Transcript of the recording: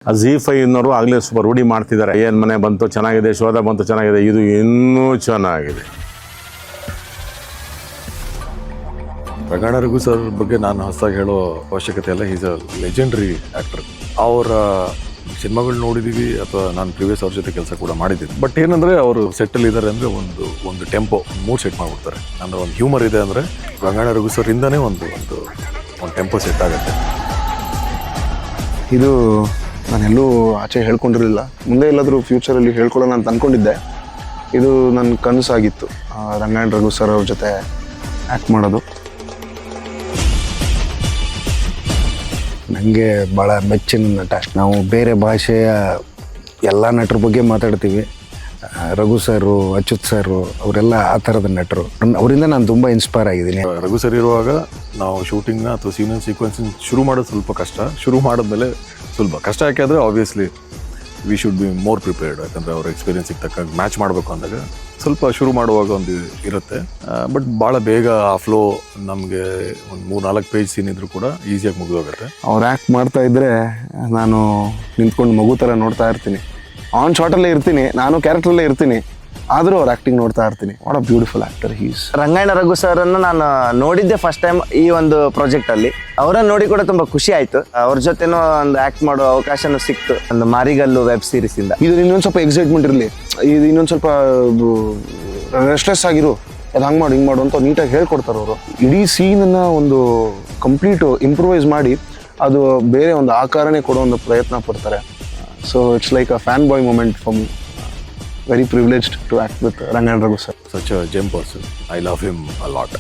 ZEE5 ಆಗಲೇ ಸ್ವಲ್ಪ ರೂಢಿ ಮಾಡ್ತಿದ್ದಾರೆ. ಏನು ಮನೆ ಬಂತು ಚೆನ್ನಾಗಿದೆ, ಶೋಧ ಬಂತು ಚೆನ್ನಾಗಿದೆ, ಇದು ಇನ್ನೂ ಚೆನ್ನಾಗಿದೆ. ರಂಗಾಯಣ ರಘು ಸರ್ ಬಗ್ಗೆ ನಾನು ಹೊಸದಾಗಿ ಹೇಳೋ ಅವಶ್ಯಕತೆ ಇಲ್ಲ. Is a legendary actor. ಅವರ ಸಿನಿಮಾಗಳು ನೋಡಿದ್ದೀವಿ ಅಥವಾ ನಾನು ಪ್ರೀವಿಯಸ್ ಅವ್ರ ಜೊತೆ ಕೆಲಸ ಕೂಡ ಮಾಡಿದ್ದೀನಿ. ಬಟ್ ಏನಂದರೆ ಅವರು ಸೆಟ್ಟಲ್ಲಿ ಇದ್ದಾರೆ ಅಂದರೆ ಒಂದು ಟೆಂಪೋ ಮೂಡ್ ಸೆಟ್ ಮಾಡಿಬಿಡ್ತಾರೆ. ಅಂದರೆ ಒಂದು ಹ್ಯೂಮರ್ ಇದೆ ಅಂದರೆ ರಂಗಾಯಣ ರಘು ಸರ್ ಇಂದನೇ ಒಂದು ಟೆಂಪೋ ಸೆಟ್ ಆಗುತ್ತೆ. ಇದು ನಾನೆಲ್ಲೂ ಆಚೆ ಹೇಳ್ಕೊಂಡಿರಲಿಲ್ಲ. ಮುಂದೆ ಎಲ್ಲಾದರೂ ಫ್ಯೂಚರಲ್ಲಿ ಹೇಳ್ಕೊಳ್ಳೋಣ ಅಂತ ಅಂದ್ಕೊಂಡಿದ್ದೆ. ಇದು ನನ್ನ ಕನಸಾಗಿತ್ತು, ರಂಗಾಯಣ ರಘು ಸರ್ ಅವ್ರ ಜೊತೆ ಆ್ಯಕ್ಟ್ ಮಾಡೋದು. ನನಗೆ ಭಾಳ ಮೆಚ್ಚಿನ ನಟ. ನಾವು ಬೇರೆ ಭಾಷೆಯ ಎಲ್ಲ ನಟರ ಬಗ್ಗೆ ಮಾತಾಡ್ತೀವಿ. ರಘು ಸರು, ಅಚ್ಯುತ್ ಸರು ಅವರೆಲ್ಲ ಆ ಥರದ ನಟರು. ಅವರಿಂದ ನಾನು ತುಂಬ ಇನ್ಸ್ಪೈರ್ ಆಗಿದ್ದೀನಿ. ರಘು ಸರ್ ಇರುವಾಗ ನಾವು ಶೂಟಿಂಗ್ನ ಅಥವಾ ಸೀನ್ ಸೀಕ್ವೆನ್ಸಿಂಗ್ ಶುರು ಮಾಡೋದು ಸ್ವಲ್ಪ ಕಷ್ಟ. ಶುರು ಮಾಡಿದ್ಮೇಲೆ ಸುಲಭ. ಕಷ್ಟ ಯಾಕೆ ಅಂದರೆ obviously we should be more prepared. ಯಾಕಂದರೆ ಅವ್ರ ಎಕ್ಸ್ಪೀರಿಯನ್ಸಿಗೆ ತಕ್ಕಂಗೆ ಮ್ಯಾಚ್ ಮಾಡಬೇಕು ಅಂದಾಗ ಸ್ವಲ್ಪ ಶುರು ಮಾಡುವಾಗ ಒಂದು ಇರುತ್ತೆ. ಬಟ್ ಭಾಳ ಬೇಗ ಆ ಫ್ಲೋ ನಮಗೆ ಒಂದು 3-4 ಪೇಜ್ ಸೀನ್ ಇದ್ರೂ ಕೂಡ ಈಸಿಯಾಗಿ ಮುಗಿದೋಗುತ್ತೆ. ಅವ್ರು ಆ್ಯಕ್ಟ್ ಮಾಡ್ತಾ ಇದ್ದರೆ ನಾನು ನಿಂತ್ಕೊಂಡು ಮಗು ಥರ ನೋಡ್ತಾ ಇರ್ತೀನಿ. ಆನ್ ಶಾಟಲ್ಲೇ ಇರ್ತೀನಿ, ನಾನು ಕ್ಯಾರೆಕ್ಟ್ರಲ್ಲೇ ಇರ್ತೀನಿ, ಆದರೂ ಅವ್ರು ಆ್ಯಕ್ಟಿಂಗ್ ನೋಡ್ತಾ ಇರ್ತೀನಿ. What a beautiful actor he's. Rangayana Raghu ಸರ್ನ್ನು ನಾನು ನೋಡಿದ್ದೆ ಫಸ್ಟ್ ಟೈಮ್ ಈ ಒಂದು ಪ್ರಾಜೆಕ್ಟಲ್ಲಿ. ಅವರನ್ನು ನೋಡಿ ಕೂಡ ತುಂಬ ಖುಷಿ ಆಯಿತು. ಅವ್ರ ಜೊತೆನೂ ಒಂದು ಆ್ಯಕ್ಟ್ ಮಾಡೋ ಅವಕಾಶನೂ ಸಿಕ್ತು ಒಂದು ಮಾರಿಗಲ್ಲು ವೆಬ್ ಸೀರೀಸಿಂದ. ಇದು ಇನ್ನೊಂದು ಸ್ವಲ್ಪ ಎಕ್ಸೈಟ್ಮೆಂಟ್ ಇರಲಿ, ಇದು ಇನ್ನೊಂದು ಸ್ವಲ್ಪ ರೆಸ್ಟ್ಲೆಸ್ ಆಗಿರು, ಅದು ಹಂಗೆ ಮಾಡು ಹಿಂಗೆ ಮಾಡು ಅಂತ ನೀಟಾಗಿ ಹೇಳ್ಕೊಡ್ತಾರೆ ಅವರು. ಇಡೀ ಸೀನನ್ನು ಒಂದು ಕಂಪ್ಲೀಟ್ ಇಂಪ್ರೂವೈಸ್ ಮಾಡಿ ಅದು ಬೇರೆ ಒಂದು ಆಕಾರನೇ ಕೊಡೋ ಒಂದು ಪ್ರಯತ್ನ ಪಡ್ತಾರೆ. So it's like a fan boy moment for me. Very privileged to act with Rangana Raghu sir. Such a gem person. I love him a lot.